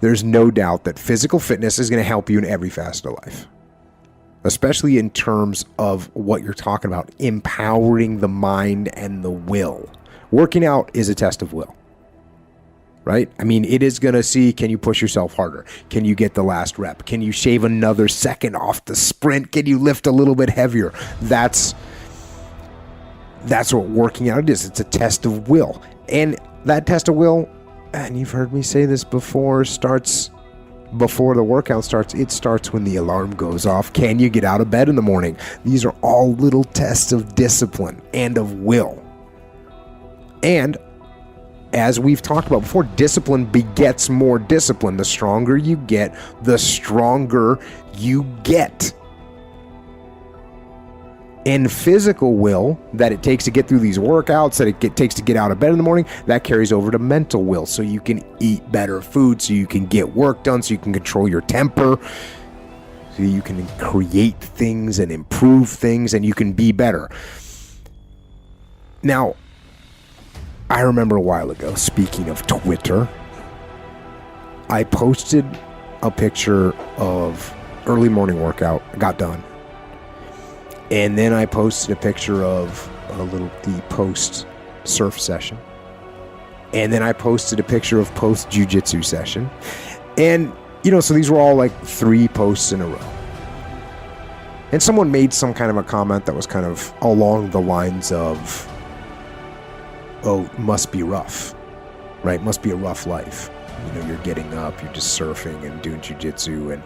there's no doubt that physical fitness is going to help you in every facet of life, especially in terms of what you're talking about, empowering the mind and the will. Working out is a test of will, right? I mean, it is going to see, can you push yourself harder? Can you get the last rep? Can you shave another second off the sprint? Can you lift a little bit heavier? That's what working out is. It's a test of will. And that test of will, and you've heard me say this before, starts before the workout starts. It starts when the alarm goes off. Can you get out of bed in the morning? These are all little tests of discipline and of will. And as we've talked about before, discipline begets more discipline. The stronger you get, the stronger you get. And physical will that it takes to get through these workouts, that it takes to get out of bed in the morning, that carries over to mental will. So you can eat better food, so you can get work done, so you can control your temper, so you can create things and improve things, and you can be better. Now, I remember a while ago, speaking of Twitter, I posted a picture of early morning workout. I got done. And then I posted a picture of the post surf session. And then I posted a picture of post jiu-jitsu session. And, so these were all like 3 posts in a row. And someone made some kind of a comment that was kind of along the lines of, oh, must be rough, right? Must be a rough life. You're getting up, you're just surfing and doing jiu-jitsu.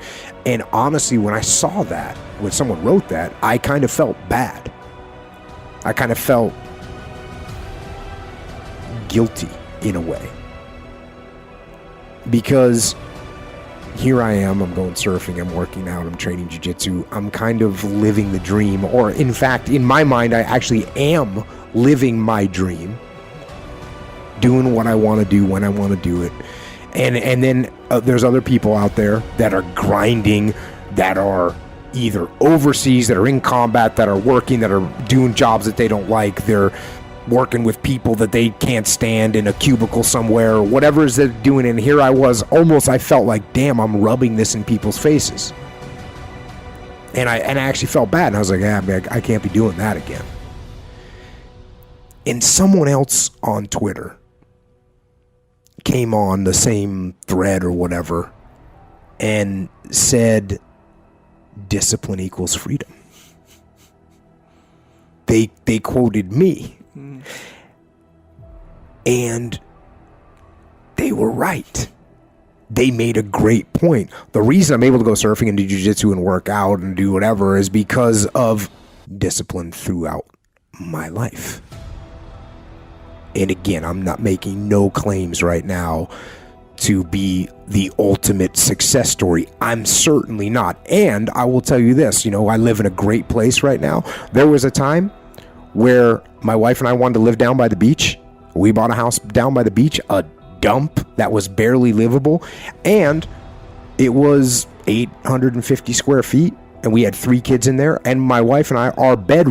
And honestly, when I saw that, when someone wrote that, I kind of felt bad. I kind of felt guilty in a way. Because here I am, I'm going surfing, I'm working out, I'm training jiu-jitsu, I'm kind of living the dream. Or in fact, in my mind, I actually am living my dream. Doing what I want to do when I want to do it. And then there's other people out there that are grinding, that are either overseas, that are in combat, that are working, that are doing jobs that they don't like. They're working with people that they can't stand in a cubicle somewhere, or whatever it is they're doing. And here I was, I felt like, damn, I'm rubbing this in people's faces. And I actually felt bad. And I was like, I can't be doing that again. And someone else on Twitter came on the same thread or whatever and said discipline equals freedom. They quoted me. And they were right. They made a great point. The reason I'm able to go surfing and do jiu-jitsu and work out and do whatever is because of discipline throughout my life. And again, I'm not making no claims right now to be the ultimate success story. I'm certainly not. And I will tell you this, I live in a great place right now. There was a time where my wife and I wanted to live down by the beach. We bought a house down by the beach, a dump that was barely livable. And it was 850 square feet. And we had 3 kids in there. And my wife and I, our bed,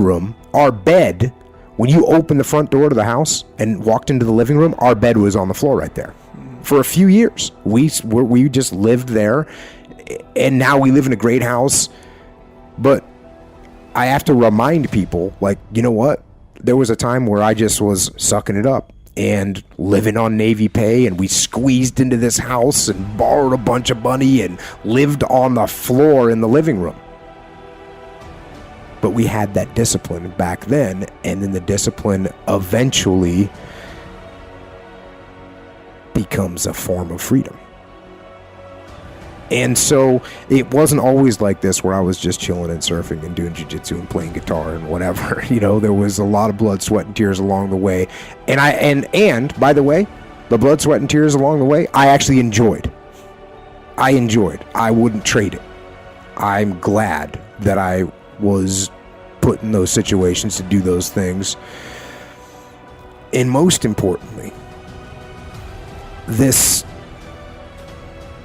when you opened the front door to the house and walked into the living room, our bed was on the floor right there. For a few years, we just lived there, and now we live in a great house. But I have to remind people, like, you know what? There was a time where I just was sucking it up and living on Navy pay, and we squeezed into this house and borrowed a bunch of money and lived on the floor in the living room. But we had that discipline back then, and then the discipline eventually becomes a form of freedom. And so it wasn't always like this where I was just chilling and surfing and doing jiu-jitsu and playing guitar and whatever. There was a lot of blood, sweat, and tears along the way. And by the way, the blood, sweat, and tears along the way, I actually enjoyed. I wouldn't trade it. I'm glad that I was put in those situations to do those things. And most importantly, this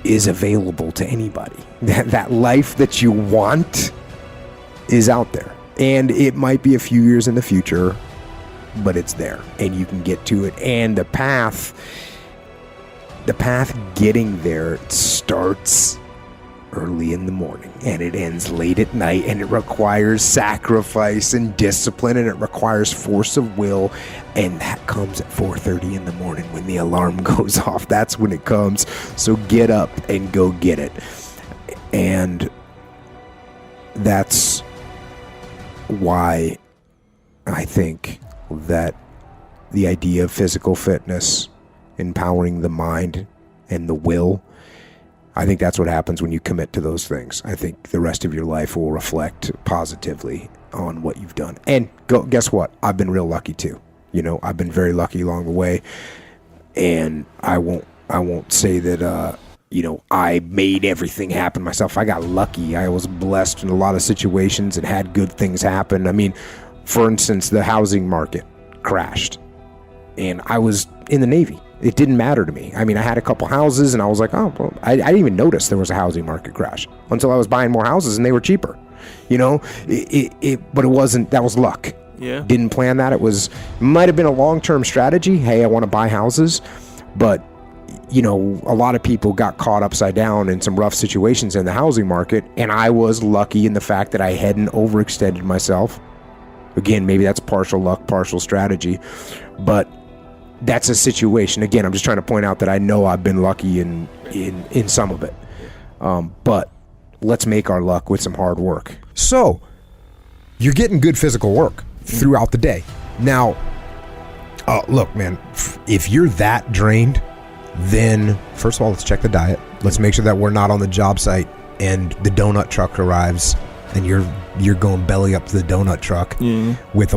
is available to anybody. That life that you want is out there. And it might be a few years in the future, but it's there and you can get to it. And the path the path getting there starts early in the morning and it ends late at night, and it requires sacrifice and discipline, and it requires force of will, and that comes at 4:30 in the morning when the alarm goes off. That's when it comes. So get up and go get it. And that's why I think that the idea of physical fitness, empowering the mind and the will, I think that's what happens when you commit to those things. I think the rest of your life will reflect positively on what you've done. And guess what? I've been real lucky too. You know, I've been very lucky along the way. And I won't say that, I made everything happen myself. I got lucky. I was blessed in a lot of situations and had good things happen. I mean, for instance, the housing market crashed and I was in the Navy. It didn't matter to me. I mean, I had a couple houses and I was like, oh, well, I didn't even notice there was a housing market crash until I was buying more houses and they were cheaper. You know, but it wasn't, that was luck. Yeah. Didn't plan that. It might have been a long-term strategy. Hey, I want to buy houses. But, you know, a lot of people got caught upside down in some rough situations in the housing market. And I was lucky in the fact that I hadn't overextended myself. Again, maybe that's partial luck, partial strategy. But that's a situation. Again, I'm just trying to point out that I know I've been lucky in some of it. But let's make our luck with some hard work. So, you're getting good physical work throughout the day. Now, look, man, if you're that drained, then first of all, let's check the diet. Let's make sure that we're not on the job site and the donut truck arrives and you're going belly up to the donut truck with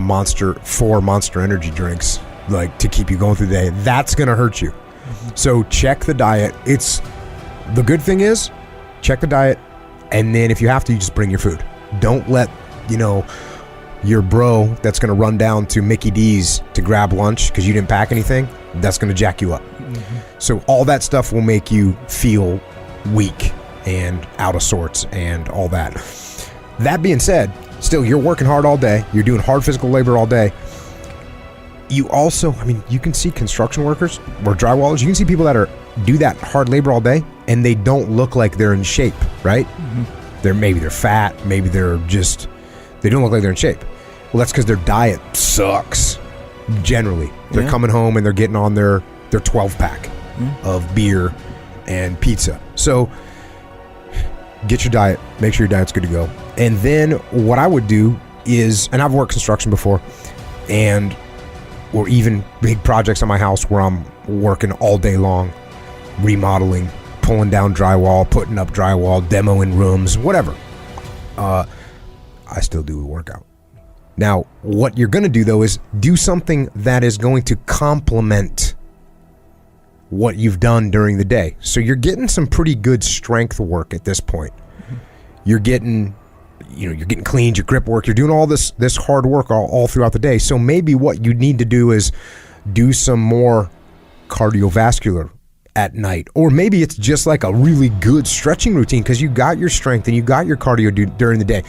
four Monster Energy drinks, like, to keep you going through the day. That's going to hurt you. So check the diet. The good thing is, check the diet, and then if you have to, you just bring your food. Don't let, your bro that's going to run down to Mickey D's to grab lunch because you didn't pack anything, that's going to jack you up. So all that stuff will make you feel weak and out of sorts and all that. That being said, still, you're working hard all day. You're doing hard physical labor all day. You also, you can see construction workers or drywallers. You can see people that do that hard labor all day, and they don't look like they're in shape, right? Maybe they're fat. Maybe they don't look like they're in shape. Well, that's because their diet sucks. Generally, they're coming home and they're getting on their 12-pack of beer and pizza. So get your diet. Make sure your diet's good to go. And then what I would do is, and I've worked construction before, or even big projects on my house where I'm working all day long, remodeling, pulling down drywall, putting up drywall, demoing rooms, whatever. I still do a workout. Now, what you're going to do, though, is do something that is going to complement what you've done during the day. So you're getting some pretty good strength work at this point. You're getting cleaned, your grip work, you're doing all this hard work all throughout the day. So maybe what you need to do is do some more cardiovascular at night. Or maybe it's just like a really good stretching routine because you got your strength and you got your cardio during the day.